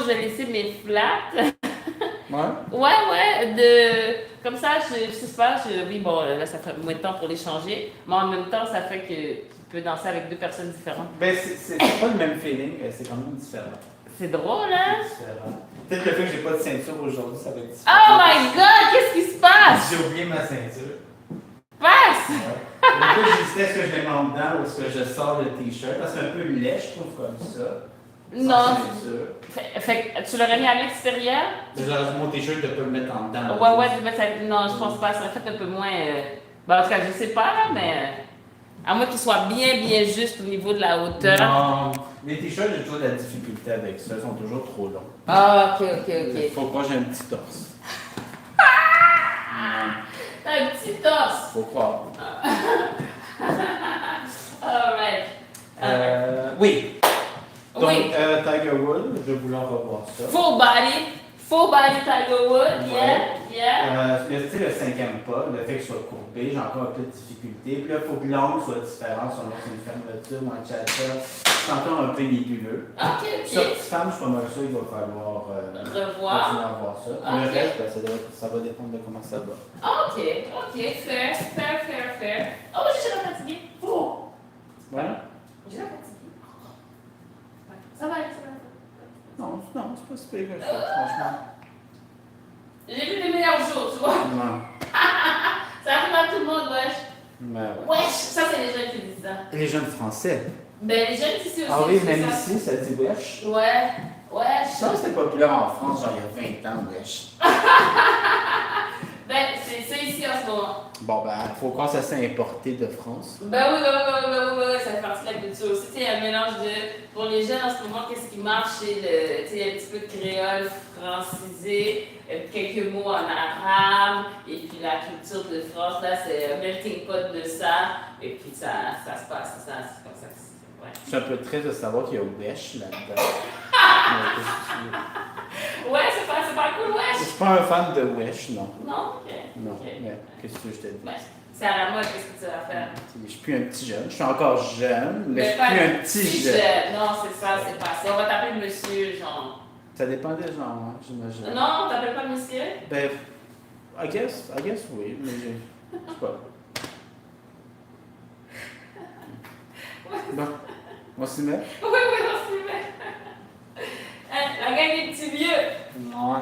je vais laisser mes flats. Ouais? Ouais. Comme ça, je sais pas, oui, bon, là, ça fait moins de temps pour les changer, mais en même temps, ça fait que tu peux danser avec deux personnes différentes. Ben, c'est pas le même feeling, c'est quand même différent. C'est drôle, hein? C'est différent. Peut-être le fait que j'ai pas de ceinture aujourd'hui, ça va être différent. Oh my god, qu'est-ce qui se passe? J'ai oublié ma ceinture. Passe! Ouais. Donc là, j'hésitais est-ce que je les mets en dedans ou est-ce que je sors le t-shirt, parce que c'est un peu laid, je trouve, comme ça. Non. Ceinture. Fait que tu l'aurais mis à l'extérieur? Genre, mon t-shirt, je peux le mettre en dedans. Ouais, non, je pense pas, ça aurait fait un peu moins. En tout cas, je sais pas, là, mais. À moins qu'il soit bien juste au niveau de la hauteur. Non, les t-shirts, j'ai toujours de la difficulté avec ça, ils sont toujours trop longs. Ah, ok. Faut croire que j'ai un petit torse. T'as un petit torse. Faut croire. Alright. Oui. Donc, Oui. Tiger Woods, je voulais en revoir ça. Full body Tiger Woods, yeah. Le style, le cinquième pas, le fait que ce soit courbé, j'ai encore un peu de difficulté. Puis là, il faut que l'angle soit différent selon si c'est une fermeture ou un cha-cha. C'est encore un peu nébuleux. Ok. Sur petite femme, je suis pas mal sûr qu'il va falloir revoir. continuer à voir ça. Le reste, ben, ça va dépendre de comment ça va. Ok, fair. Oh, j'ai la fatiguée. Oh. Voilà. J'ai la fatiguée. Ça va. Non, c'est pas si pire que ça, franchement. J'ai vu les meilleurs jours, tu vois. Non. Ça arrive à tout le monde, wesh. Mais ouais. Wesh, ça c'est les jeunes qui disent ça. Les jeunes français. Ben les jeunes ici aussi. Ah oui, même ça. ici, ça dit wesh. Ouais, wesh. Ça, c'était populaire en France, genre il y a 20 ans, wesh. Ben c'est ici en ce moment. Bon, ben, faut croire que ça s'est importé de France. Ben oui, ça fait partie de la culture aussi. Tu sais, il y a un mélange de. Pour les jeunes en ce moment, qu'est-ce qui marche? C'est le. Tu sais, il y a un petit peu de créole francisé, quelques mots en arabe, et puis la culture de France, là, c'est un melting pot de ça, et puis ça se passe, ça, c'est comme ça. Ouais. Je suis un peu triste de savoir qu'il y a wesh là-dedans. Ouais, c'est pas cool, Je wesh! suis pas un fan de wesh, non. Non? Ok. Non, Ok. mais qu'est-ce que je te dis? Ouais. C'est à la mode, qu'est-ce que tu vas faire? Je suis plus un petit jeune. Je suis encore jeune, mais je suis pas plus un petit jeune. Non, c'est ça, c'est passé. On va t'appeler monsieur, genre. Ça dépend des gens, hein, j'imagine. Non, on t'appelle pas monsieur? Ben, I guess oui, mais je sais pas. Bon, on s'y met? Oui, on s'y met. La gang des petits vieux. Ouais.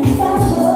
Follow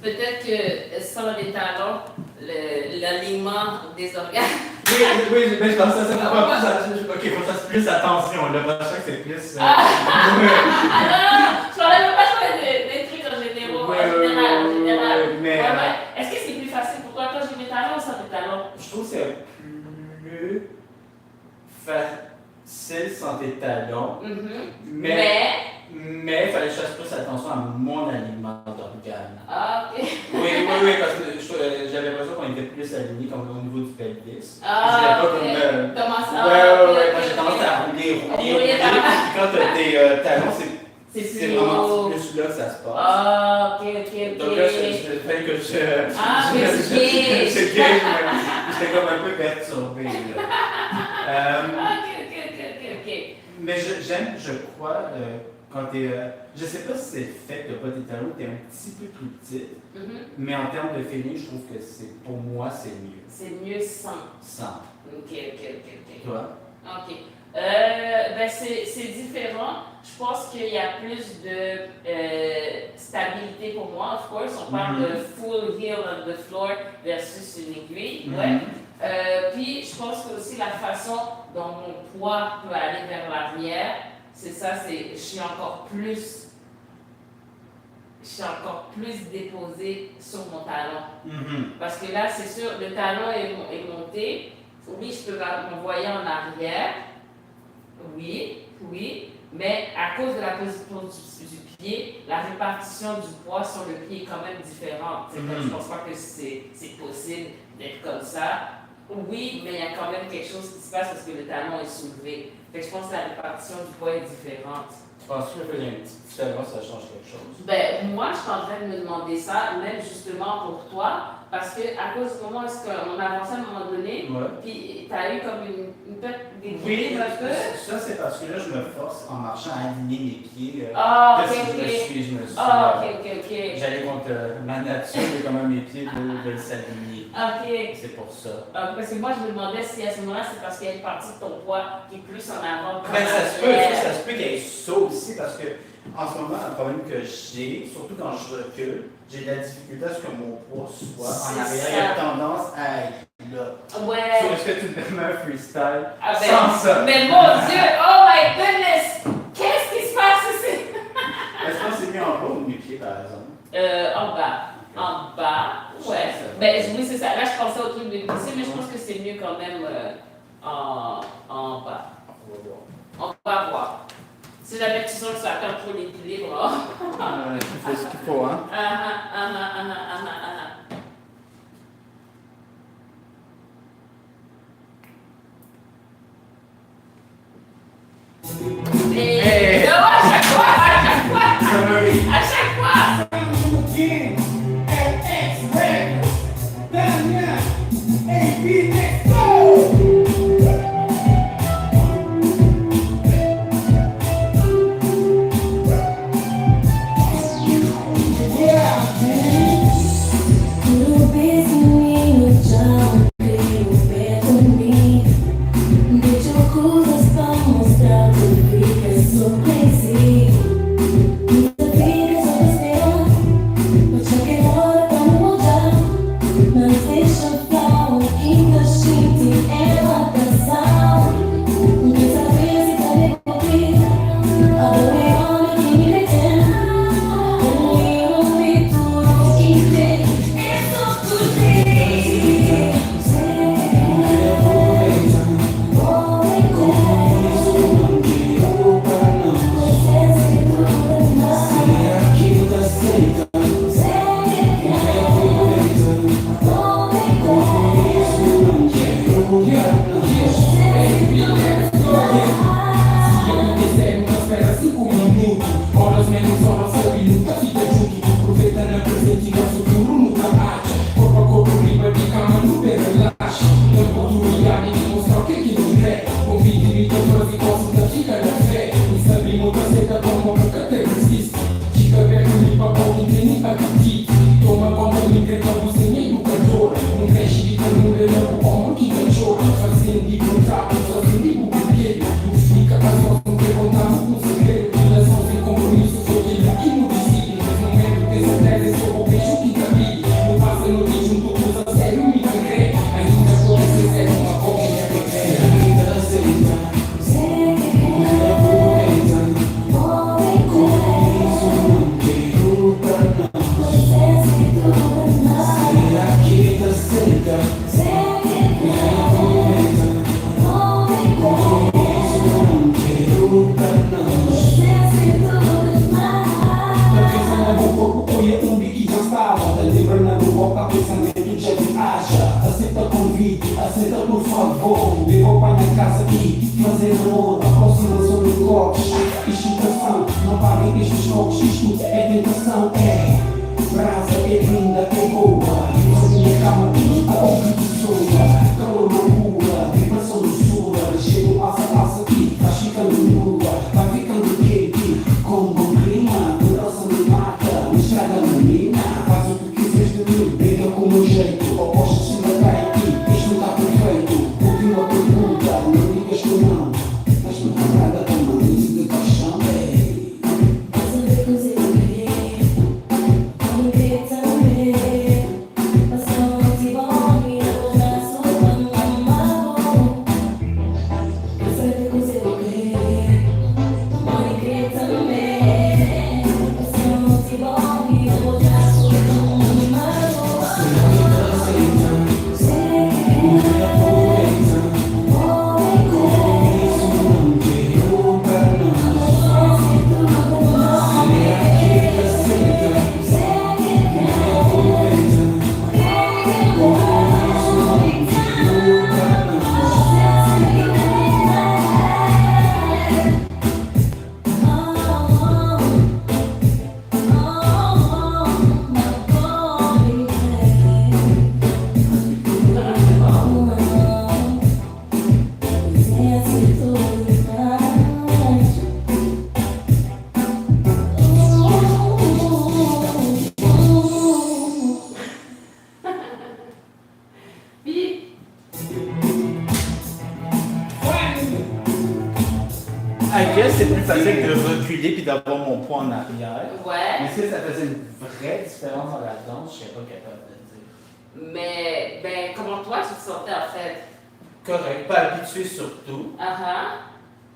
Peut-être que sans les talons, l'alignement des organes. Oui, mais je pense que ça fait pas plus. Ok, faut que ça fasse plus attention. Le prochain, c'est plus. Ah non, je parlais même pas des trucs en général. En général. Mais. Est-ce que c'est plus facile pour toi quand j'ai mes talons ou sans mes talons? Je trouve que c'est plus facile sans tes talons. Mais il fallait que je fasse plus attention à mon alignement d'organes. Ah, ok. Oui, parce que j'avais l'impression qu'on était plus alignés comme au niveau du pelvis. Ah, pas ok. comme. Comment ça? Ouais, parce que j'ai tendance à rouler. Quand t'as tes talons, c'est vraiment plus là que ça se passe. Ah, ok. Donc là, il fallait que je. Ah, que tu gauges. J'étais comme un peu perturbé. Ok. Mais j'aime, je crois, quand t'es. Je sais pas si c'est le fait que pas tes talons, t'es un petit peu plus petite. Mais en termes de feeling, je trouve que pour moi, c'est mieux. C'est mieux sans. Sans. Ok. Toi? Ok. C'est différent. Je pense qu'il y a plus de stabilité pour moi. Of course, on parle de full heel on the floor versus une aiguille. Ouais. Puis, je pense que aussi la façon dont mon poids peut aller vers l'arrière, c'est ça, je suis encore plus déposée sur mon talon. Parce que là, c'est sûr, le talon est monté. Oui, je peux m'envoyer en arrière. Oui, mais à cause de la position du pied, la répartition du poids sur le pied est quand même différente. Je ne pense pas que c'est possible d'être comme ça. Oui, mais il y a quand même quelque chose qui se passe parce que le talon est soulevé. Fait que je pense que la répartition du poids est différente. Tu penses que y a une petite différence, ça change quelque chose? Moi, je suis en train de me demander ça, même justement pour toi, parce que à cause du moment où on avançait à un moment donné, puis tu as eu comme une perte d'équilibre un peu. Ça, c'est parce que là, je me force en marchant à aligner mes pieds. Ok. Je me suis. Ok. J'allais contre ma nature, mais comment mes pieds veulent s'aligner. Ok. C'est pour ça. Parce que moi, je me demandais si à ce moment-là, c'est parce qu'il y a une partie de ton poids qui est plus en avant. Ça se peut qu'il y ait ça aussi, parce que en ce moment, un problème que j'ai, surtout quand je recule, j'ai de la difficulté à ce que mon poids soit en arrière. Il y a tendance à être là. Ouais. Est-ce que tu me permets un freestyle sans ça? Mais mon Dieu, oh my goodness! Qu'est-ce qui se passe ici? Est-ce que c'est mieux en bas ou mes pieds, par exemple? En bas, ouais. Oui, c'est ça. Là, je pensais au truc de glisser, mais je pense que c'est mieux quand même en bas. On va voir. Si jamais tu sens que ça perd trop l'équilibre, là. Il faut ce qu'il faut, hein. Et non, à chaque fois! À chaque fois! C'est plus facile de reculer puis d'avoir mon poids en arrière. Ouais. Mais est-ce que ça faisait une vraie différence dans la danse? Je ne serais pas capable de dire. Mais, ben, comment toi tu te sentais en fait? Correct. Pas habitué surtout.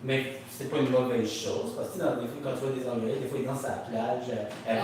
Mais c'est pas une mauvaise chose. Parce que dans des fois, quand tu vois des Anglais, des fois ils dansent à la plage,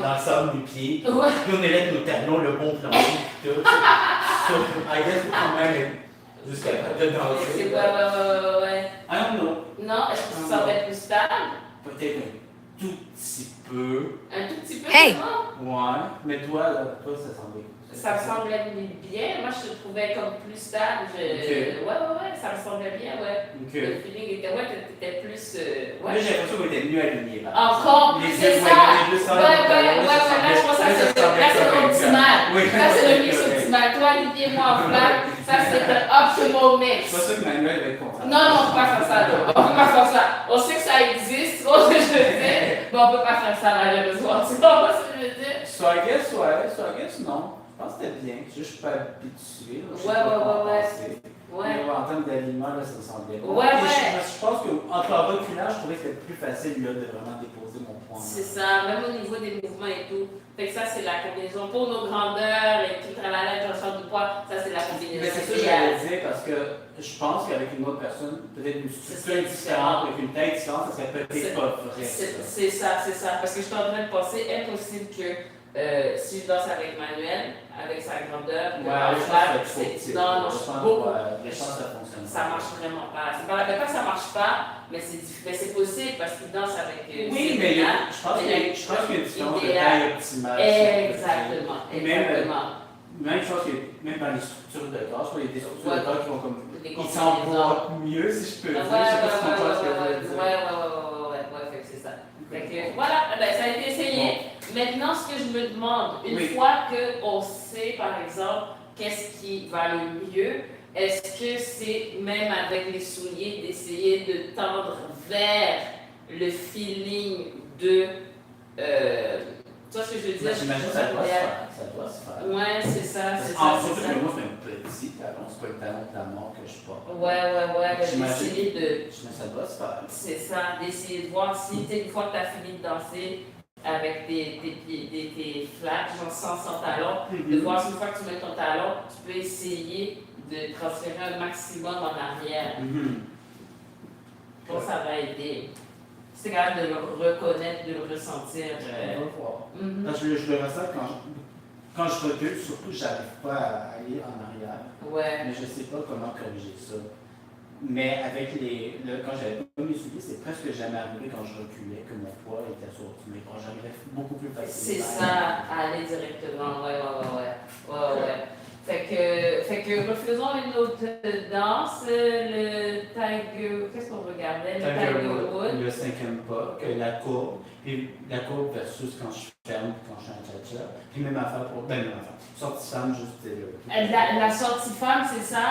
dans le sable du pied. Ouais. Puis on est là avec nos talons, le bon plancher, tout. So, I guess quand même jusqu'à de danser. ouais. I don't know. Non, est-ce que tu te sentais plus stable? peut-être un tout petit peu. Un tout petit peu, Hey! Ouais, mais toi, là, toi, ça semblait. Ça me semblait bien. Moi, je te trouvais comme plus stable. Ouais, ça me semblait bien, ouais. Ok. Le feeling était, ouais, t'étais plus. Là, j'ai l'impression qu'on était mieux alignés. Encore plus, c'est ça! Ouais, là, je pense que là, c'est l'optimal. Oui. Ça, c'est le mix optimal. Toi, Olivier, moi, en flat, ça, c'est le optimal mix. C'est pas ça que Manuel va être content. Non, on peut pas faire ça, là. On peut pas faire ça. On sait que ça existe, tu vois ce que je veux dire, mais on peut pas faire ça, malheureusement. Tu vois ce que je veux dire? So I guess, ouais. So I guess, non. Je pense que c'était bien. Je suis pas habitué. Ouais. En termes d'aliments, là, ça me semblait bon. Ouais. Je pense qu'entre le reculage, je trouvais que c'était plus facile là, de vraiment déposer mon point. C'est ça, même au niveau des mouvements et tout. Fait que ça, c'est la combinaison. Pour nos grandeurs et tout, tralala, transfert du poids, ça, c'est la combinaison. Mais c'est ça que j'allais dire parce que je pense qu'avec une autre personne, peut-être une structure différente, avec une tête différente, ça serait peut-être pas vrai. C'est ça. Parce que je suis en train de penser, impossible que si je danse avec Manuel, avec sa grandeur, ouais, je pense non, je suis beaucoup. Les chances, ça fonctionne. Ça marche vraiment pas. C'est pas que ça marche pas, mais c'est possible parce qu'il danse avec. Oui, mais je pense qu'il y a une différence de taille optimale. Exactement. Même chose que même dans les structures de corps, il y a des structures de corps qui vont comme. Ils s'emboîtent mieux, si je peux dire. Je sais pas si tu comprends ce que je veux dire. Ouais, c'est ça. Fait que, voilà, ça a été essayé. Maintenant, ce que je me demande, une fois qu'on sait, par exemple, qu'est-ce qui va le mieux, est-ce que c'est même avec les souliers d'essayer de tendre vers le feeling de. Tu vois ce que je veux dire? J'imagine que ça doit se faire. Ouais, c'est ça. Surtout que moi, c'est un petit talon, c'est pas le talon d'amour que je porte. Ouais, d'essayer de. Ça doit se faire. C'est ça, d'essayer de voir si, une fois que tu as fini de danser avec tes flats, genre sans talon, de voir si une fois que tu mets ton talon, tu peux essayer de transférer un maximum en arrière. Bon, ça va aider. C'est quand même de le reconnaître, de le ressentir. On va voir. Parce que je le ressens quand je recule, surtout, j'arrive pas à aller en arrière. Ouais. Mais je sais pas comment corriger ça. Mais avec quand j'avais pas mes souliers, c'est presque jamais arrivé quand je reculais que mon poids était sur mes bras. J'arrivais beaucoup plus facilement. C'est ça, aller directement. Ouais. Fait que refaisons une autre danse, le Tiger. Qu'est-ce qu'on regardait? Le Tiger Wood. Le cinquième pas, que la courbe. Puis la courbe versus quand je ferme, quand je suis en cha-cha. Puis même affaire pour. Même affaire. Sortie femme, juste. La sortie femme, c'est ça.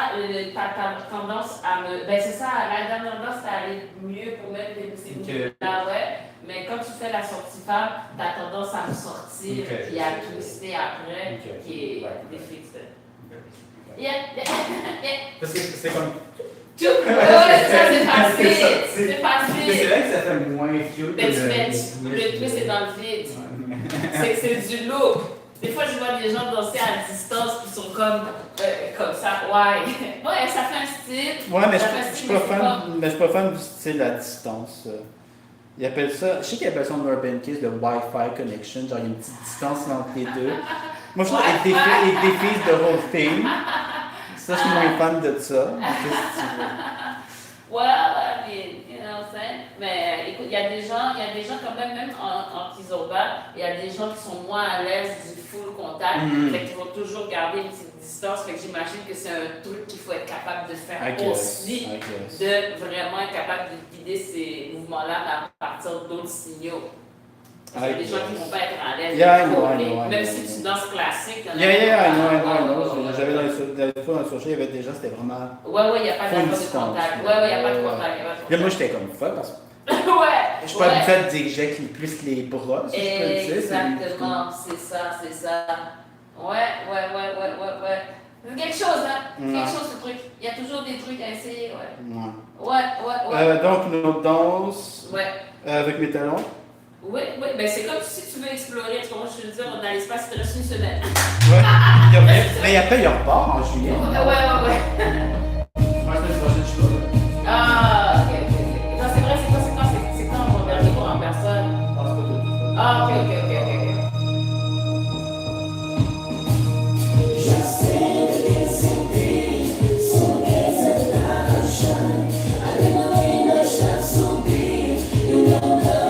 T'as tendance à me. Ben, c'est ça, la dernière danse, t'as allé mieux pour mettre des mouvements là, ouais. Mais quand tu fais la sortie femme, t'as tendance à me sortir puis à twister après, qui est défixé. Parce que c'est comme. Ça, c'est facile. C'est facile. Mais c'est vrai que ça fait moins cute. Mais le twist est dans le vide. C'est du look. Des fois, je vois des gens danser à distance qui sont comme ça. Ouais, ça fait un style. Ouais, mais je suis pas fan du style à distance. Ils appellent ça, je sais qu'ils appellent ça en Urban Kiss le Wi-Fi connection, genre il y a une petite distance entre les deux. Moi, je trouve que it defeats the whole thing. Ça, je suis moins fan de ça. Mais écoute, il y a des gens quand même en Kizomba, il y a des gens qui sont moins à l'aise du full contact, fait qu'ils vont toujours garder une petite distance, fait que j'imagine que c'est un truc qu'il faut être capable de faire aussi, de vraiment être capable de guider ces mouvements-là à partir d'autres signaux. Parce qu'il y a des gens qui ne vont pas être à l'aise, même si tu danses classique. I know. J'avais dans les fois dans le social, il y avait déjà, c'était vraiment. Ouais, il n'y a pas de contact. Il n'y a pas de contact. Là, moi, j'étais comme fuck parce que. Je suis pas habituée à dire que j'ai plus les bras, si je peux le dire. Exactement, c'est ça. Ouais. C'est quelque chose, quelque chose ce truc. Il y a toujours des trucs à essayer, ouais. Donc, nos danses avec mes talons. Oui, ben c'est comme si tu veux explorer, comment je veux dire, dans l'espace, il te reste une semaine. Mais après, il repart en juillet. Ouais. Moi, je fais prochaine chose. Ok. Non, c'est vrai, c'est quand mon dernier cours en personne. Ok. I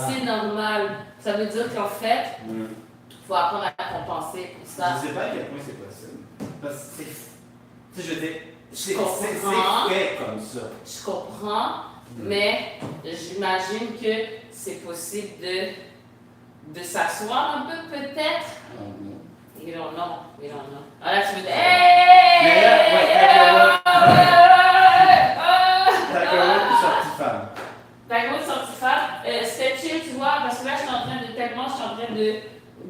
C'est normal. Ça veut dire qu'en fait, il faut apprendre à compenser pour ça. Je ne sais pas à quel point c'est possible. Parce que je veux dire, c'est fait comme ça. Je comprends, mais j'imagine que c'est possible de s'asseoir un peu peut-être. We don't know. Alors là, tu me dis, ta grosse sortie femme. C'était chill, tu vois, parce que là, je suis en train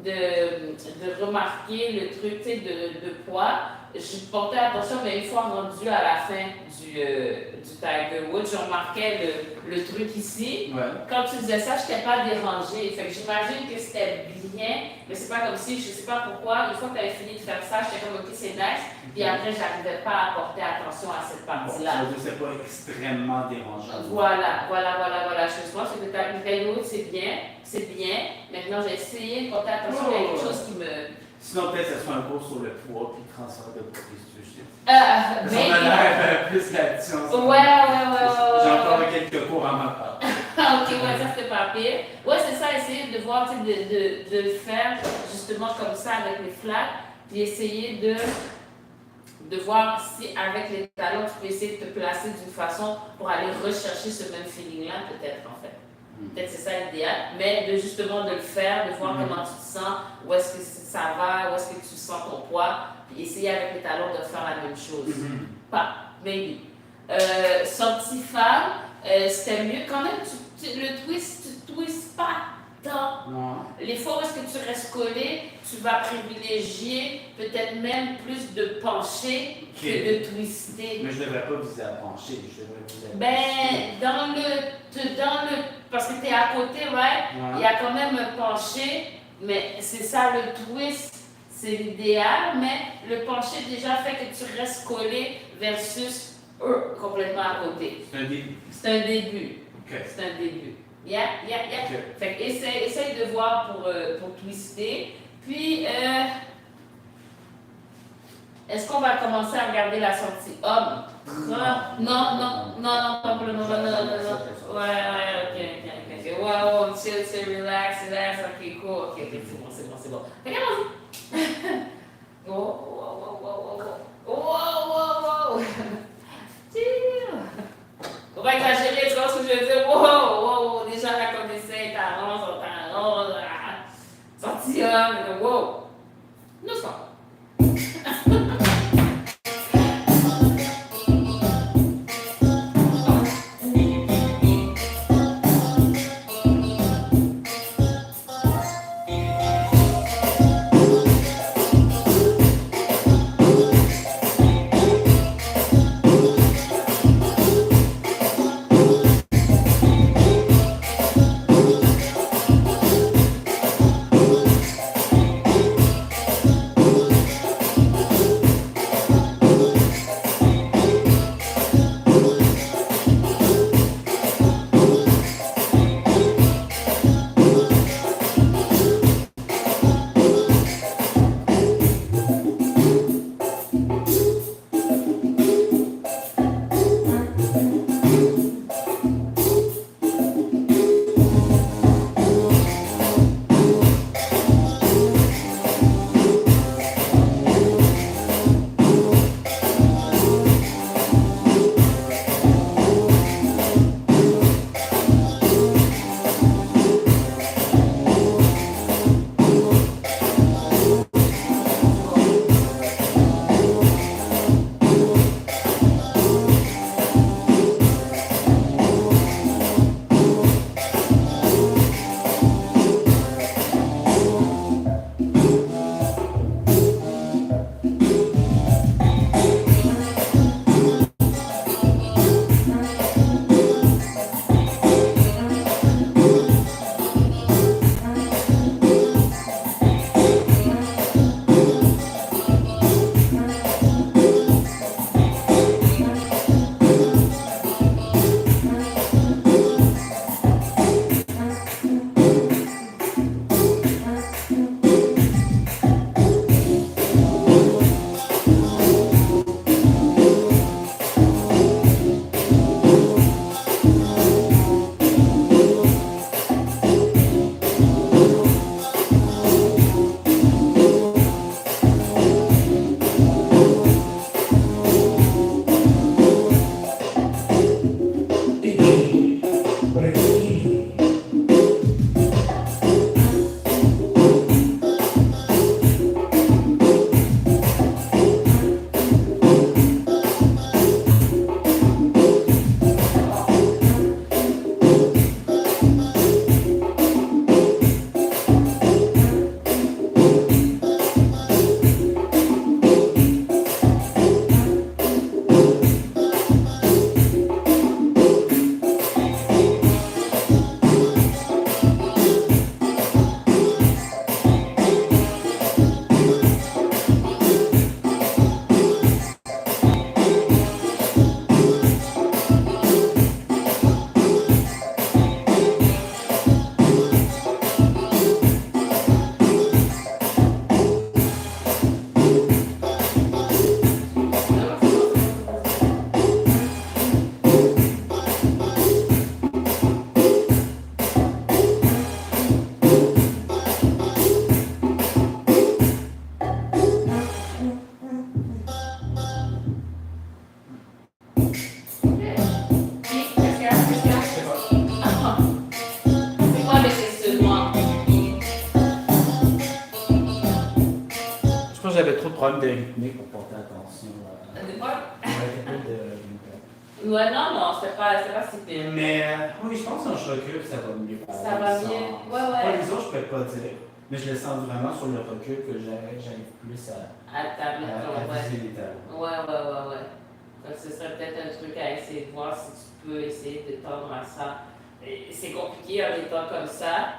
de remarquer le truc, tu sais, de poids. Je portais attention, mais une fois rendu à la fin du Tiger Woods, je remarquais le truc ici. Ouais. Quand tu disais ça, je n'étais pas dérangée. Fait que j'imagine que c'était bien, mais c'est pas comme si, je sais pas pourquoi, une fois que tu avais fini de faire ça, j'étais comme, ok, c'est nice. Puis après, j'arrivais pas à porter attention à cette partie-là. Bon, c'est pas extrêmement dérangeant. Voilà. Je pense que le Tiger Woods, c'est bien. Maintenant, j'ai essayé de porter attention à quelque chose qui me... Sinon, peut-être que ce soit un cours sur le poids puis le transfert de poids, si tu veux. Mais... On a l'air plus là-dessus. Ouais. J'ai encore quelques cours à ma part. Ok, ouais, ça c'était pas pire. Ouais, c'est ça, essayer de voir, de le faire justement comme ça avec les flaps, puis essayer de de voir si avec les talons, tu peux essayer de te placer d'une façon pour aller rechercher ce même feeling-là, peut-être, en fait. Peut-être c'est ça l'idéal, mais de justement de le faire, de voir comment tu te sens, où est-ce que ça va, où est-ce que tu sens ton poids, puis essayer avec les talons de faire la même chose. Pas, maybe. Sortie femme, c'était mieux. Quand même, le twist, tu ne twistes pas tant. Non. Les fois où est-ce que tu restes collé, tu vas privilégier peut-être même plus de pencher que de twister. Mais je ne devrais pas viser à pencher, je devrais viser à parce que tu es à côté, right? Il y a quand même un penché, mais c'est ça le twist, c'est l'idéal, mais le penché déjà fait que tu restes collé versus complètement à côté. C'est un début. C'est un début. Okay. C'est un début. Yeah. Okay. Fait que essaye de voir pour twister. Puis, est-ce qu'on va commencer à regarder la sortie homme? Non, pas pour le moment, non. Ouais, ok. Wow, chill, relax, ok, cool. Ok, c'est bon. Regarde-y. Wow. Chill. Faut pas exagérer, tu vois ce que je veux dire? Wow, déjà là, comme essaye, t'arranges. Sorti homme, wow. Nous sommes. problème de rythmique pour porter attention. Des fois? Ouais, t'as pas de Ouais, non, c'était pas si pire. Mais oui, je pense qu'en je recule, ça va mieux. Ça va mieux. Ouais. Pas les autres, je peux pas dire. Mais je le sens vraiment sur le recul que j'arrive plus À table, à viser les talons. Ouais. Donc, ce serait peut-être un truc à essayer de voir si tu peux essayer de tendre à ça. Et c'est compliqué en étant comme ça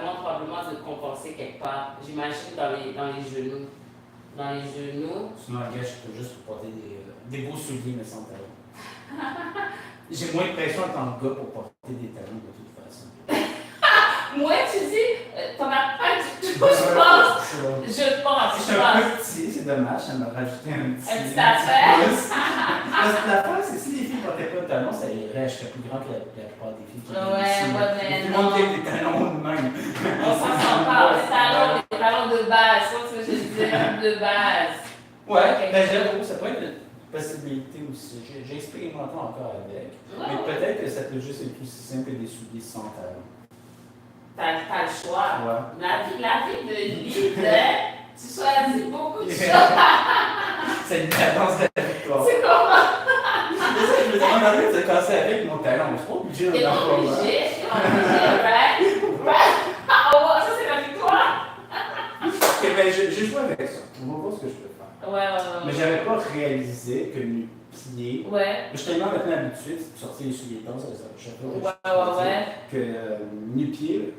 demande probablement de compenser quelque part. J'imagine dans les genoux. Dans les genoux. Sinon, un gars, je peux juste porter des beaux souliers, mais sans talons. J'ai moins de pression en tant que gars pour porter des talons de toute façon. Moi, tu dis, t'en as pas du tout, je pense. Je pense. Je suis un peu petit, c'est dommage, ça m'a rajouté un petit affaire. Parce que l'affaire, c'est si les filles ne portaient pas de talons, ça irait, je serais plus grand que la plupart des filles. Mais tout le monde qui a des talons de même. On s'en sort pas, les talons de base, c'est ce que je disais, de base. Ouais, ben j'avoue, ça peut être une possibilité aussi. J'ai expérimenté encore avec. Mais peut-être que ça peut juste être aussi simple que des souliers sans talons. T'as le choix. Ouais. La vie de leader, tu choisis beaucoup de choses. C'est une cadence de la victoire. C'est comment? Je me demande de te casser avec mon talon. Je suis pas obligé de T'es pas obligé, right? Oh, ça c'est la victoire. Ok, ben j'ai joué avec ça. On va voir ce que je peux faire. Ouais. Mais j'avais pas réalisé que mes pieds. Ouais. Je suis tellement maintenant habitué de sortir les souliers tons, Ouais. que mes pieds,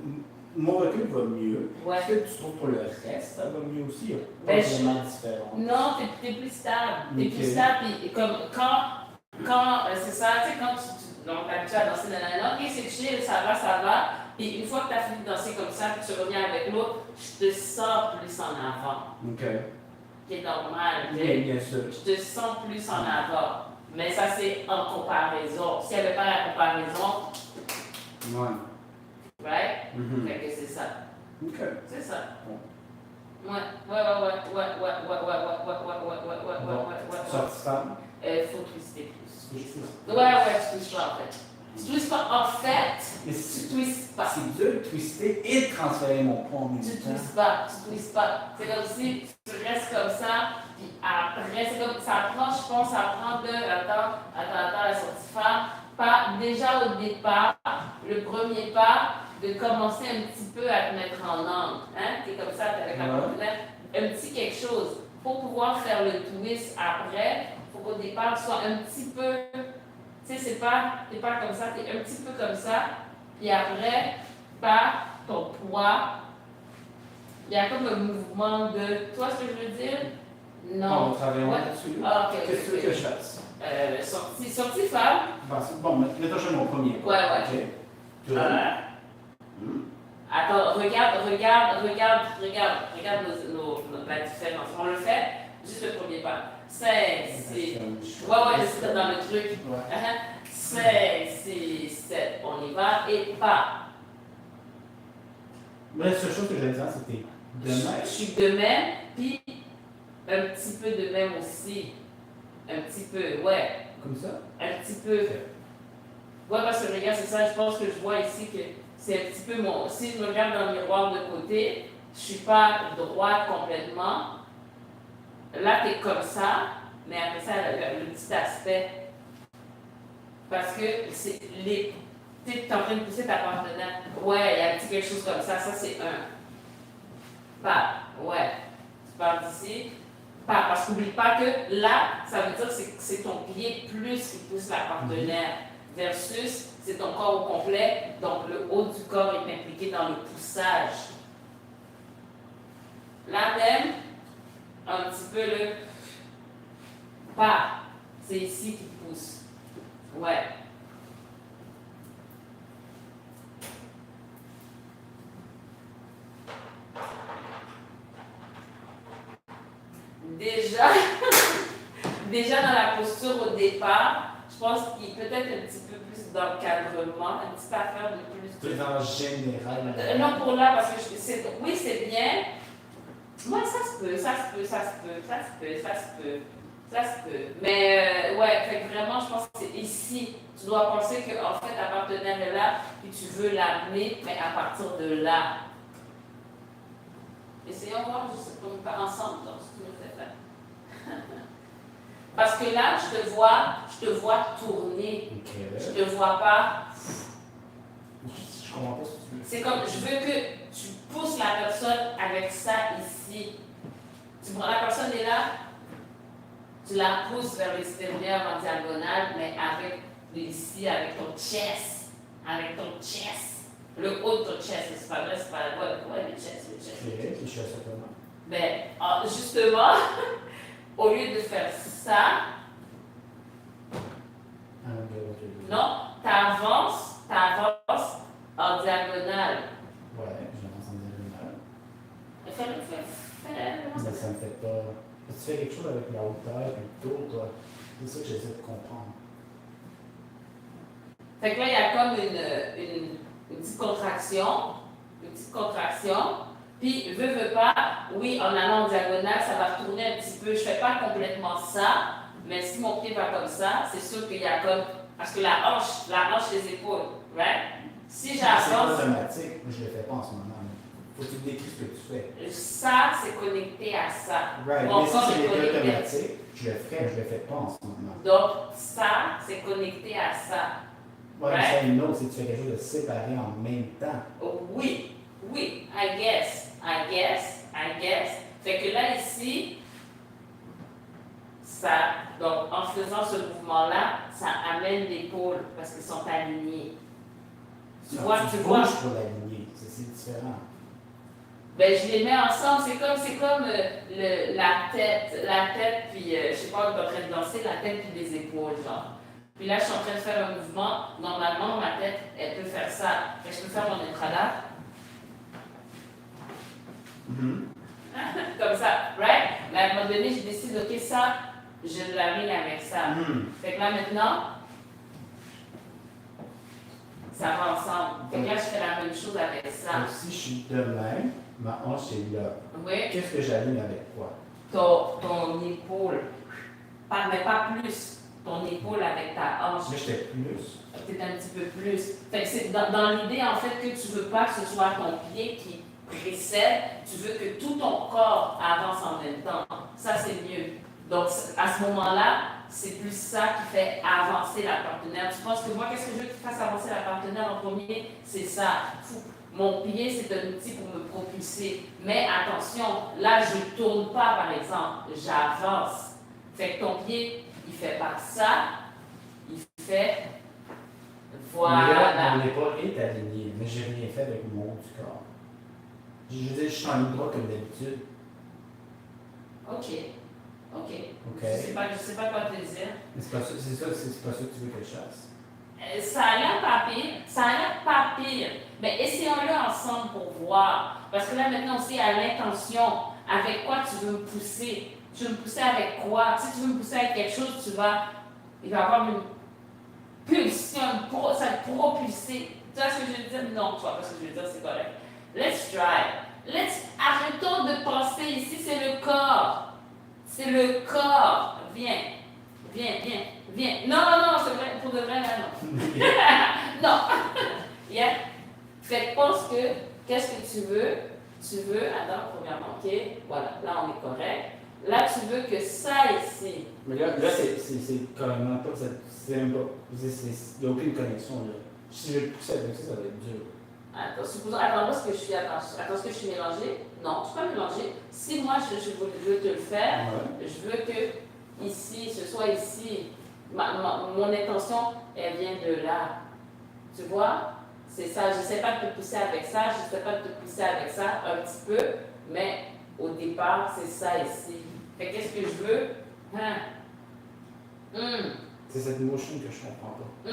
mon recul va mieux. Ouais. Est-ce que tu trouves pour le reste, ça va mieux aussi? Pas Ben, vraiment différent. Non, t'es plus stable. T'es Ok. plus stable. Puis comme quand c'est ça, tu sais, quand tu donc t'habitues à danser ok, c'est chill, ça va. Et une fois que t'as fini de danser comme ça, puis tu reviens avec l'autre, je te sens plus en avant. Ok. Qui est normal. Oui, bien sûr. Je te sens plus en avant. Mais ça, c'est en comparaison. S'il n'y avait pas la comparaison, Ouais. right? Mhm. Fait que c'est ça. Ok. C'est ça. Bon. Ouais. Sortie femme. Faut twister plus. Ouais, tu twistes pas en fait. Tu twistes pas en fait, Mais tu twistes pas. c'est dur de twister et de transférer mon poids en même Tu temps. twistes pas. C'est comme si tu restes comme ça, puis après, c'est comme ça prend, je pense, ça prend attends, la sortie femme. Déjà au départ, le premier pas, de commencer un petit peu à te mettre en angle. Hein? Tu es comme ça, tu avec la partenaire, un petit quelque chose. Pour pouvoir faire le twist après, il faut qu'au départ, tu sois un petit peu. Tu sais, t'es pas comme ça, tu es un petit peu comme ça. Puis après, par ton poids, il y a comme un mouvement de. Tu vois ce que je veux dire? Non. On travaille là-dessus. Ah, ok. Qu'est-ce que tu veux que je fasse? Sortie femme. Bon, mettons je mon premier. Ouais. Ok. Attends, regarde la différence. On le fait, juste le premier pas. 5, 6. Ouais, c'est dans le truc. 5, 6, 7. On y va et pas. Mais la seule chose que j'allais dire, c'était de même. Je suis de même, puis un petit peu de même aussi. Un petit peu, ouais. Comme ça? Un petit peu. Ouais, parce que regarde, c'est ça, je pense que je vois ici que c'est un petit peu mon. Si je me regarde dans le miroir de côté, je suis pas droite complètement. Là, tu es comme ça, mais après ça, le petit aspect. Parce que c'est les. Tu es en train de pousser ta partenaire. Ouais, il y a un petit quelque chose comme ça, c'est un. Pas. Ouais. Tu pars d'ici. Pas. Parce qu'oublie pas que là, ça veut dire que c'est ton pied plus qui pousse la partenaire. Versus, c'est ton corps au complet, donc le haut du corps est impliqué dans le poussage. Là même, un petit peu le pas, c'est ici qui pousse. Ouais. Déjà dans la posture au départ, je pense qu'il est peut-être un petit peu plus d'encadrement, une petite affaire de plus. Plus en général. Non, pour là, parce que oui, c'est bien. Moi, ça se peut. Mais ouais, fait que vraiment, je pense que c'est ici. Tu dois penser que en fait, ta partenaire est là, puis tu veux l'amener, mais à partir de là. Essayons voir, je sais pas, ensemble, donc, si tu me fais faire. Parce que là, je te vois tourner. Ok. Je te vois pas. Je comprends pas ce que tu veux. C'est comme, je veux que tu pousses la personne avec ça ici. Tu prends la personne est là, tu la pousses vers l'extérieur en diagonale, mais avec ici, avec ton chest. Avec ton chest. Le haut de ton chest, c'est pas vrai, c'est pas ouais, le chest. Ok, puis je fais ça comment? Ben, justement, au lieu de faire ça, non, t'avances en diagonale. Ouais, j'avance en diagonale. Fais-le. Mais ça me fait pas. Tu fais quelque chose avec la hauteur et le tour, toi. C'est ça que j'essaie de comprendre. Fait que là, il y a comme une petite contraction. Puis, veut pas, oui, en allant en diagonale, ça va retourner un petit peu. Je fais pas complètement ça, mais si mon pied va comme ça, c'est sûr qu'il y a comme. Parce que la hanche, les épaules, right? Si j'avance. C'est automatique, moi je le fais pas en ce moment. Faut que tu me décris ce que tu fais. Ça, c'est connecté à ça. Right, Mon mais si corps c'est est connecté. automatique, je le ferais, je le fais pas en ce moment. Donc, ça, c'est connecté à ça. Ouais, Right? mais c'est une autre, c'est que tu fais quelque chose de séparé en même temps. Oui, I guess. Fait que là, ici, ça, donc en faisant ce mouvement-là, ça amène l'épaule parce qu'ils sont alignés. Tu vois. Bouges pour l'aligner, c'est différent. Ben, je les mets ensemble, c'est comme la tête, puis je sais pas, on est en train de danser, la tête puis les épaules, genre. Puis là, je suis en train de faire un mouvement, normalement, ma tête, elle peut faire ça. Fait que je peux faire mon intrada. Comme ça, right? Mais à un moment donné, je décide, ok, ça, je l'aligne avec ça. Fait que là, maintenant, ça va ensemble. Fait que là, je fais la même chose avec ça. Donc, si je suis de même, ma hanche est là. Oui. Qu'est-ce que j'aligne avec quoi? Ton épaule. Mais pas plus. Ton épaule avec ta hanche. Mais j'étais plus. Peut-être un petit peu plus. Fait que c'est dans l'idée, en fait, que tu veux pas que ce soit ton pied qui précède, tu veux que tout ton corps avance en même temps. Ça, c'est mieux. Donc, à ce moment-là, c'est plus ça qui fait avancer la partenaire. Tu penses que moi, qu'est-ce que je veux qu'il fasse avancer la partenaire en premier? C'est ça. Mon pied, c'est un outil pour me propulser. Mais attention, là, je ne tourne pas, par exemple. J'avance. Fait que ton pied, il fait pas ça. Il fait... Voilà. Mon épaule est alignée, mais j'ai rien fait avec mon haut du corps. Je veux dire, je suis en ligne droite comme d'habitude. OK. OK. Je sais pas quoi te dire. Mais c'est pas ça que tu veux que je fasse. Ça a l'air pas pire. Mais essayons-le ensemble pour voir. Parce que là, maintenant aussi, à l'intention, avec quoi tu veux me pousser? Tu veux me pousser avec quoi? Si tu veux me pousser avec quelque chose, il va y avoir une pulsion, ça va te propulser. Tu vois ce que je veux dire? Non, tu vois pas ce que je veux dire, c'est correct. Let's try. Arrêtons de penser ici, c'est le corps. C'est le corps. Viens. Non, c'est vrai, pour de vrai, là, non. Non. Yeah. Fait que pense que, qu'est-ce que tu veux? Attends, premièrement, ok, voilà, là on est correct. Là, tu veux que ça ici. Mais là c'est carrément pas, c'est même pas, il n'y a aucune connexion là. Si je le pousse avec ça, ça va être dur. Attends, ce que je suis, ce que je suis mélangée. Non, tu peux pas mélanger. Si moi, je veux te le faire, Ouais. je veux que ici, ce soit ici. Mon intention, elle vient de là. Tu vois? C'est ça. Je ne sais pas de te pousser avec ça, je ne sais pas de te pousser avec ça, un petit peu, mais au départ, c'est ça ici. Fait qu'est-ce que je veux? C'est cette motion que je comprends pas.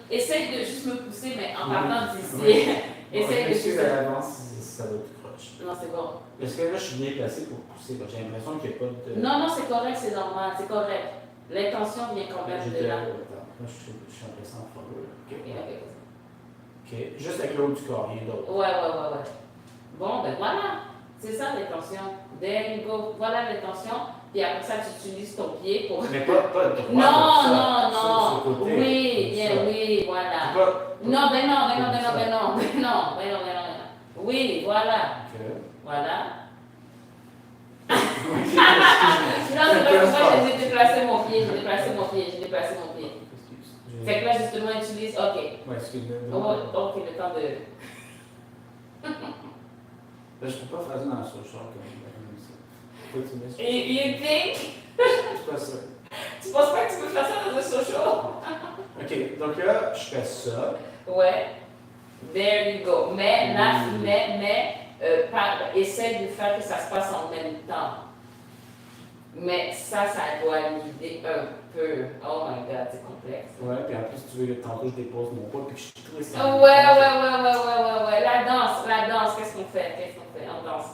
Essaye de juste me pousser, mais en partant d'ici. Oui. Essaye de Est-ce que pousser. à l'avance, ça va être croche? Non, c'est bon. Est-ce que là, je suis bien placé pour pousser? J'ai l'impression qu'il n'y a pas de... Non, c'est correct, c'est normal, c'est correct. L'intention vient quand même de là. Attends, là, je suis en plaçant en faveur. Ok. OK. Juste avec l'autre du corps, rien d'autre. Ouais. Bon, ben voilà. C'est ça l'intention. There you go. Voilà l'intention. Puis après ça, tu utilises ton pied pour. Mais pas droit. Non. Sur le côté, Oui, comme ça. oui, voilà. Pas- Non. Oui, voilà. Ok. Voilà. Ok, excuse-moi. Non, c'est parce que moi, j'ai déplacé mon pied, j'ai déplacé mon pied, j'ai déplacé mon pied. Excuse. Fait que là, justement, utilise. Ok. Ouais, excuse-moi. Ok, le temps de. Là, je peux pas faire ça dans le social comme ça. Faut que tu laisses. You think? C'est pas ça. Tu penses pas que tu peux faire ça dans un social? Ok, donc là, je fais ça. Ouais. There you go. Mais, là, essaie de faire que ça se passe en même temps. Mais ça doit l'idée un peu. Oh my god, c'est complexe. Ouais, puis en plus, si tu veux que tantôt je dépose mon poids puis que je twist. Ouais. La danse, qu'est-ce qu'on fait? On danse.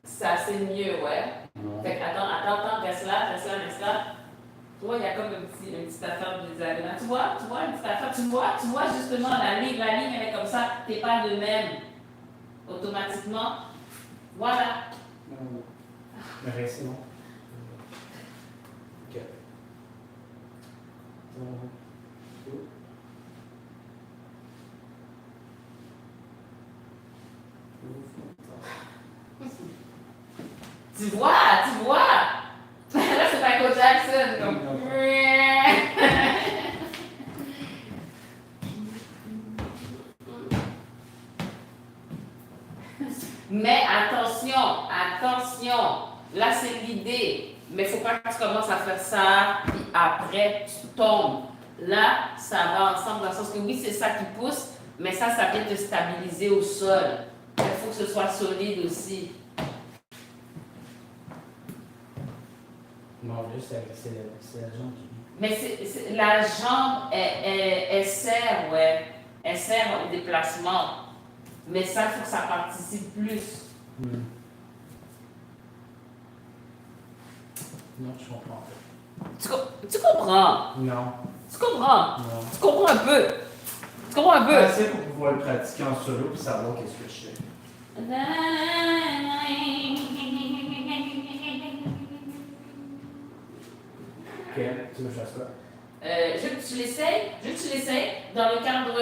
Ça, c'est mieux, ouais. Fait que attends, reste là. Tu vois, il y a comme une petite affaire de désagrément. Tu vois, une petite affaire. Tu vois justement la ligne, elle est comme ça. T'es pas de même. Automatiquement. Voilà. Mais reste, non. Ok. Tu vois. Là, c'est Michael Jackson. Comme... Mais attention. Là, c'est l'idée. Mais il ne faut pas que tu commences à faire ça, puis après, tu tombes. Là, ça va ensemble dans le sens que oui, c'est ça qui pousse, mais ça vient te stabiliser au sol. Il faut que ce soit solide aussi. Non, juste, c'est la jambe qui. Mais la jambe, elle sert, ouais. Elle sert au déplacement. Mais ça, il faut que ça participe plus. Non, je comprends pas. Tu comprends? Non. Tu comprends? Non. Tu comprends un peu? Assez pour pouvoir le pratiquer en solo et savoir qu'est-ce que je fais. Ok, tu veux faire ça? Je veux que tu l'essayes dans le cadre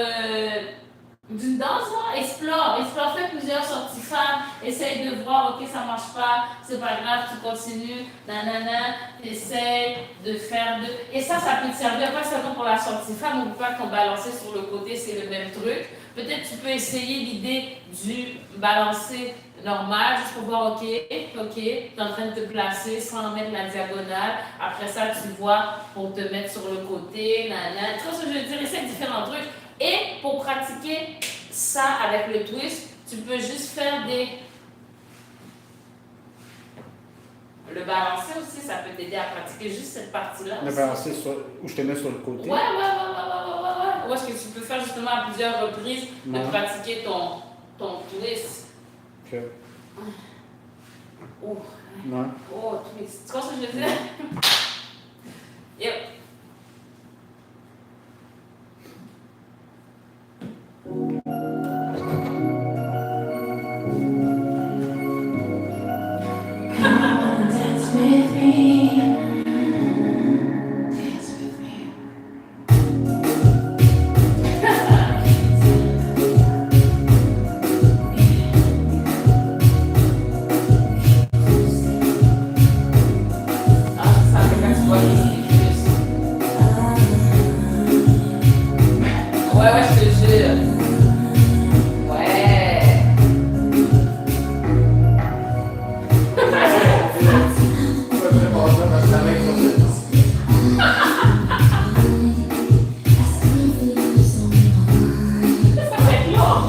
d'une danse, là. Explore, fais plusieurs sorties femmes, essaye de voir, ok, ça marche pas, c'est pas grave, tu continues, essaye de faire Et ça peut te servir pas seulement pour la sortie femme, ou pas qu'on balancer sur le côté, c'est le même truc. Peut-être tu peux essayer l'idée du balancer normal, juste pour voir, ok, tu es en train de te placer sans mettre la diagonale. Après ça, tu vois, pour te mettre sur le côté, Tu vois ce que je veux dire? Essaye différents trucs. Et pour pratiquer ça avec le twist, tu peux juste faire Le balancer aussi, ça peut t'aider à pratiquer juste cette partie-là. Le balancer où je te mets sur le côté. Ouais. Ou est-ce que tu peux faire justement à plusieurs reprises de pratiquer ton twist. Ok. Oh. Non. Oh, twist. Tu vois ce que je veux dire? Yep. Ouais, je te jure. Ouais. Ça va être long.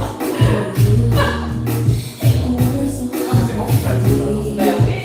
Ben oui.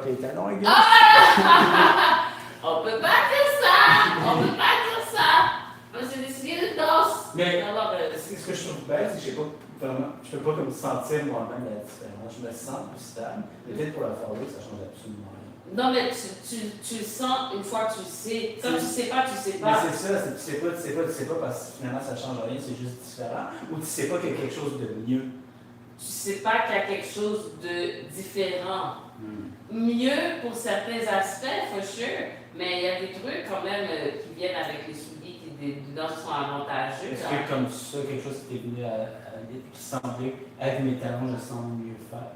avec les talons, les gars. On peut pas dire ça! On peut pas dire ça! Moi, j'ai décidé de danse! Mais Alors, ce que je trouve bête, c'est que je peux pas comme sentir moi-même la différence. Je me sens plus stable. Peut-être pour la forêt, ça change absolument rien. non, mais tu le sens une fois que tu sais. Quand tu sais pas, tu sais Mais pas. c'est ça, tu sais pas parce que finalement ça change rien, c'est juste différent. Ou tu sais pas qu'il y a quelque chose de mieux. Tu sais pas qu'il y a quelque chose de différent. Mieux pour certains aspects, for sure, mais il y a des trucs quand même qui viennent avec les souliers qui sont avantageux. Est-ce que comme ça, quelque chose qui t'est venu qui semblait avec mes talons, je sens mieux faire?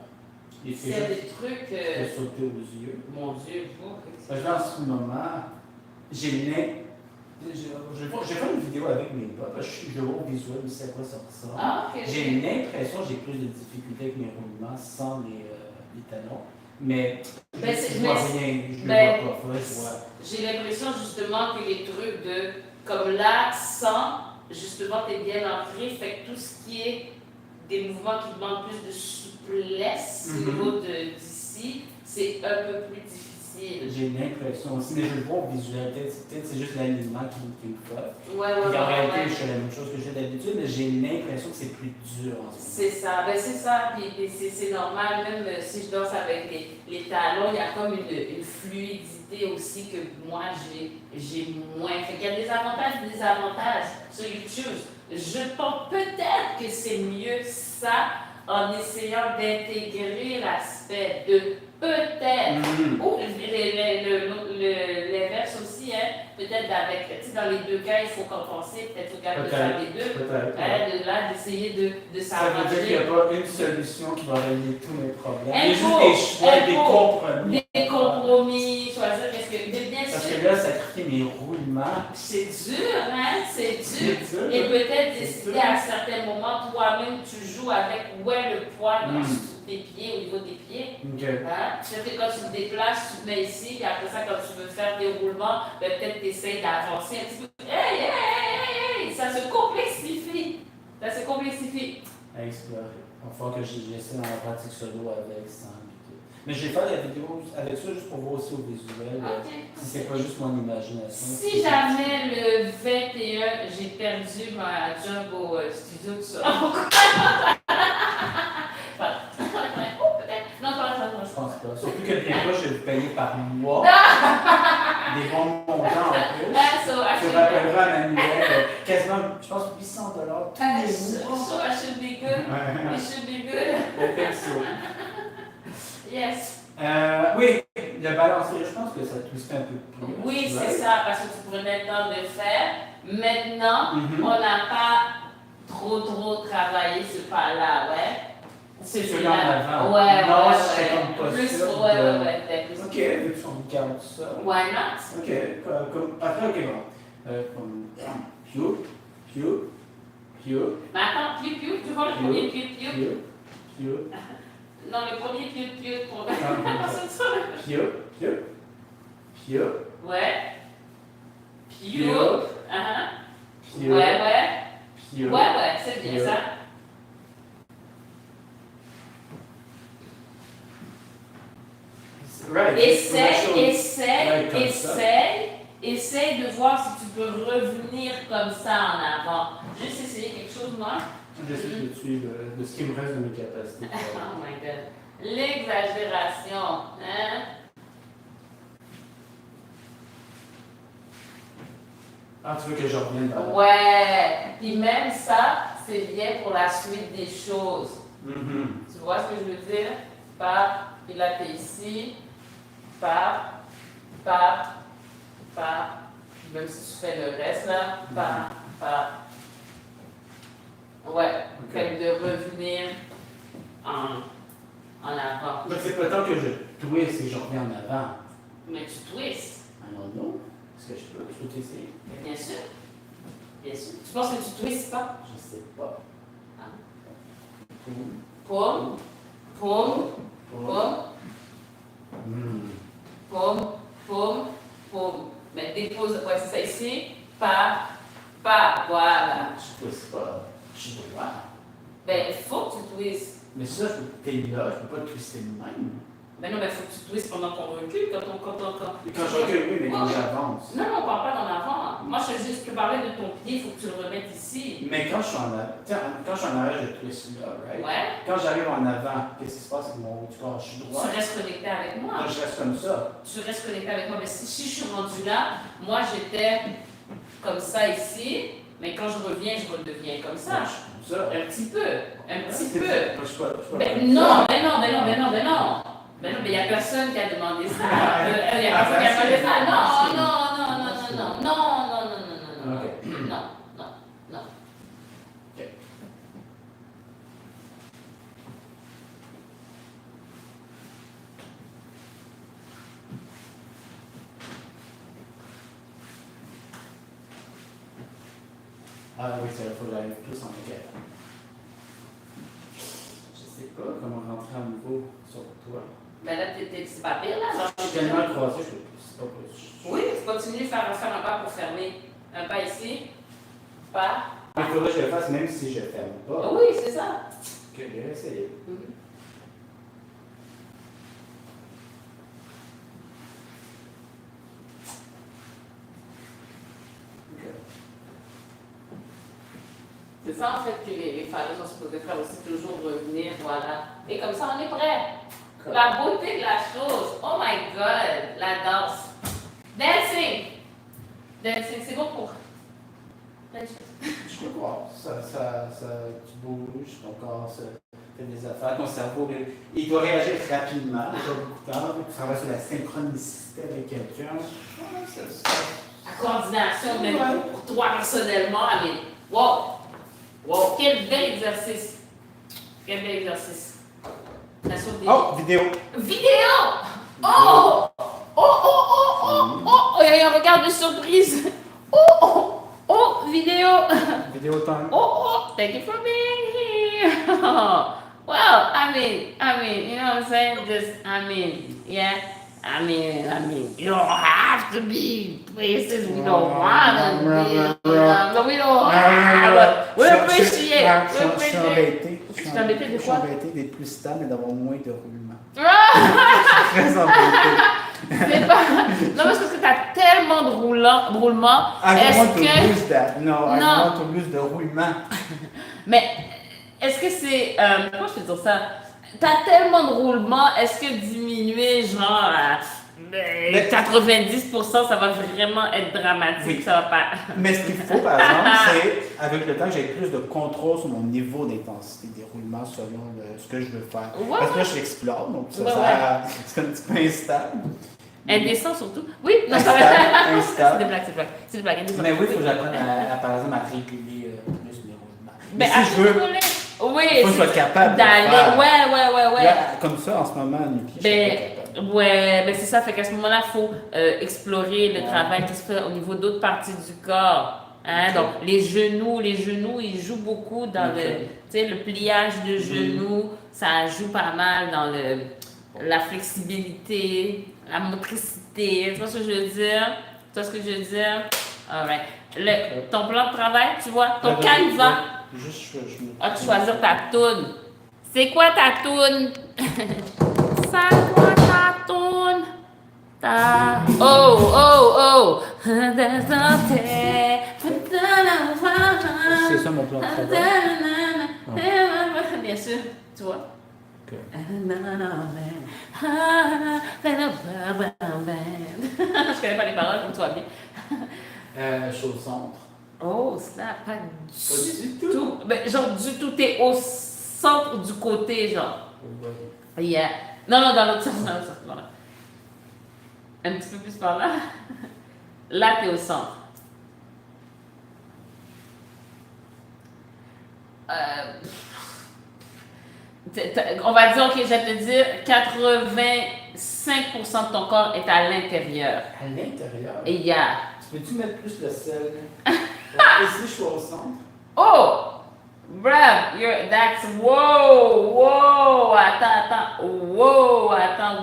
C'est des trucs. De sauter aux yeux. Mon Dieu, Là, en ce moment, j'ai fait une vidéo avec mes potes, parce que je suis au visuel, je sais à quoi ça ressemble. Ah, ok. J'ai l'impression que j'ai plus de difficultés avec mes roulements sans les talons. Mais je ne vois rien, je ne vois pas. J'ai l'impression justement que les trucs comme là, sans, justement, tu es bien entré, fait que tout ce qui est des mouvements qui demandent plus de souplesse au niveau d'ici, c'est un peu plus difficile. J'ai l'impression aussi, mais je le vois au visuel, peut-être c'est juste l'alignement qui me flotte. Ouais, Puis en réalité, je fais la même chose que j'ai d'habitude, mais j'ai l'impression que c'est plus dur en ce moment. C'est ça, c'est ça, puis c'est normal, même si je danse avec les talons, il y a comme une fluidité aussi que moi j'ai moins. Fait qu'il y a des avantages et des désavantages sur YouTube. Je pense peut-être que c'est mieux ça en essayant d'intégrer l'aspect de peut-être, ou l'inverse aussi, hein, peut-être avec, tu sais, dans les deux cas, il faut compenser, peut-être faut capable de faire les deux, de là, d'essayer de s'arranger. Ça veut dire qu'il n'y a pas une solution qui va régler tous mes problèmes. Il y a juste des choix, des compromis. Des compromis, choisir, bien sûr. Parce que là, sacrifier mes roulements. C'est dur, hein, c'est dur. Et peut-être décider à certains moments, toi-même, tu joues avec où est le poids sous tes pieds, au niveau des pieds. Hein? C'est-à-dire que quand tu te déplaces, tu te mets ici, puis après ça, quand tu veux faire des roulements, ben, peut-être tu essaies d'avancer un petit peu. Hey! Ça se complexifie. Ça se complexifie. À explorer. Il va falloir que j'essaie dans la pratique solo avec ça. Mais je vais faire la vidéo avec ça juste pour voir aussi au visuel. Si c'est pas juste mon imagination. Si jamais le 21, j'ai perdu ma job au studio de ça. Non, je pense pas. Surtout que bientôt, je vais vous payer par mois. Des bons montants en plus. Tu rappelleras un annuel quasiment, je pense, 800 $. So I should be good. It should be good. I think so. Yes. Oui, le balancier, je pense que ça twiste un peu plus. Oui, c'est ça, parce que tu prenais le temps de le faire. Maintenant, on n'a pas trop travaillé ce pas-là, ouais. Celui-là en avant. Ouais, non, c'est comme pas plus, sûr. Plus. Ok, vu qu'on garde ça. Why not? Ok, après, ok, bon. Comme, piou. Mais attends, piou, tu vois le premier piou? Non, le premier piou pour Piou. Ouais. Piou. Piou. Ouais. Piou. Ouais, c'est bien ça. Right. Essaye de voir si tu peux revenir comme ça en avant. Juste essayer quelque chose, moi. J'essaie de suivre de ce qui me reste de mes capacités. Oh my God. L'exagération, hein? Ah, tu veux que je revienne dans Ouais. Puis même ça, c'est bien pour la suite des choses. Tu vois ce que je veux dire? Puis là, t'es ici. Même si tu fais le reste là, Ouais, fait de revenir en avant. Mais c'est pas tant que je twist et que je reviens en avant. Mais tu twists. I don't know. Est-ce que je peux t'essayer? Bien sûr. Tu penses que tu twistes pas? Je sais pas. Pomme. Mais dépose, ouais, c'est ça ici. Voilà. Je twiste pas. Je suis droit. Ben, il faut que tu twistes. Mais ça, t'es là, je peux pas twister de même. Mais non, mais il faut que tu twists pendant qu'on recule, quand Quand je recule, oui, mais quand j'avance. Non, on ne parle pas d'en avant. Moi, je veux juste te parler de ton pied, il faut que tu le remettes ici. Mais quand je suis en arrière, je twist là, right? Ouais. Quand j'arrive en avant, qu'est-ce qui se passe avec mon corps? Je suis droit. Tu restes connecté avec moi. Je reste comme ça. Tu restes connecté avec moi. Mais si je suis rendue là, moi, j'étais comme ça ici, mais quand je reviens, je redeviens comme ça. Ça. Un petit peu. Un petit peu. Mais non. Mais il n'y a personne qui a demandé ça. Il n'y a personne qui a demandé ça. Non. Ok. Ah oui, il faut que j'aille plus en équerre. Je sais pas comment rentrer à nouveau sur toi. Mais là, c'est pas pire, là. Je suis tellement croisé, je sais pas plus. Oui, continue à faire un pas pour fermer. Un pas ici. Pas. Il faudrait que je le fasse même si je ne ferme pas. Oui, c'est ça. Ok, je vais essayer. C'est ça en fait que les femmes sont supposées faire aussi, toujours revenir, voilà. Et comme ça, on est prêt. La beauté de la chose. Oh my God, la danse. Dancing. Dancing, c'est bon pour. Je peux voir. Tu bouges, ton corps fait des affaires, ton cerveau, il doit réagir rapidement, il doit beaucoup de temps, il travaille sur la synchronicité avec quelqu'un. La coordination, même pour toi personnellement, mais wow! Wow! Quel bel exercice! Quel bel exercice! Oh, vidéo! Vidéo! Oh! Oh! Il y a un regard de surprise! Oh! Vidéo! Vidéo time! Oh! Thank you for being here! Well, I mean, you know what I'm saying? Yeah. You don't have to be places we don't want to be. No, we don't have. We appreciate. Je suis embêté. Je suis embêté de quoi? Je suis embêté d'être plus stable et d'avoir moins de roulement. Très embêté. C'est pas. Non, mais c'est parce que t'as tellement de roulement. I want to lose that. No, I want to lose the roulement. Mais est-ce que c'est. Comment je peux dire ça? T'as tellement de roulement, est-ce que diminuer genre à 90%, ça va vraiment être dramatique? Oui. Ça va pas. Mais ce qu'il faut, par exemple, c'est, avec le temps, que j'ai plus de contrôle sur mon niveau d'intensité des roulements selon ce que je veux faire. Ouais, parce que là, je l'explore, donc ça, c'est un petit peu instable. Indécent surtout. Oui, non, ça Instable, va. instable. C'est des blagues. Indécent. Mais oui, il faut que j'apprenne par exemple, à réguler plus mes roulements. Mais si je veux, oui, il faut que je sois capable d'aller. Ouais. Là, comme ça, en ce moment, Niki, je suis pas capable. Ouais, ben c'est ça. Fait qu'à ce moment-là, il faut explorer le travail qui se fait au niveau d'autres parties du corps. Hein? Donc, les genoux, ils jouent beaucoup dans le pliage de genoux. Ça joue pas mal dans la flexibilité, la motricité. Tu vois ce que je veux dire? Alright. Ton plan de travail, tu vois, ton canevas. Tu choisir ta toune. C'est quoi ta toune? C'est quoi ta toune? Oh! C'est ça mon plan de travail. Bien sûr, tu vois. Okay. Je connais pas les paroles, comme toi bien. Je suis au centre. Oh, snap, pas du tout. Ben, genre, du tout, t'es au centre du côté, genre. Oui. Yeah. Non, dans l'autre sens, voilà. Un petit peu plus par là. Là, t'es au centre. On va dire, ok, je vais te dire, 85% de ton corps est à l'intérieur. À l'intérieur? Et il y a... Peux-tu mettre plus de sel? Ici, je suis au centre. Oh! Bruh, wow! Attends,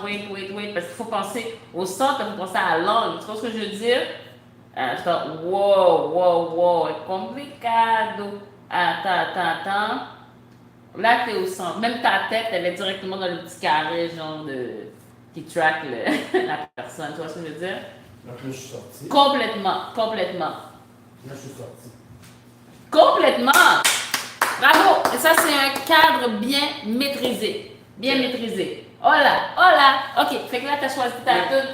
wait. Parce qu'il faut penser au centre, il faut penser à l'angle. Tu vois ce que je veux dire? Attends, wow, é complicado. Attends. Là, t'es au centre. Même ta tête, elle est directement dans le petit carré, genre de... qui track la personne, tu vois ce que je veux dire? Donc là, je suis sorti. Complètement. Là, je suis sorti. Complètement! Bravo! Et ça, c'est un cadre bien maîtrisé. Bien maîtrisé. Oh là! OK, fait que là, t'as choisi ta tune.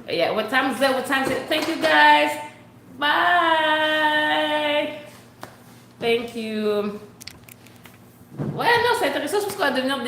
Yeah, what time is it? What time is it? Thank you guys. Bye. Thank you. Ouais, non, c'est intéressant, je pense qu'on va devenir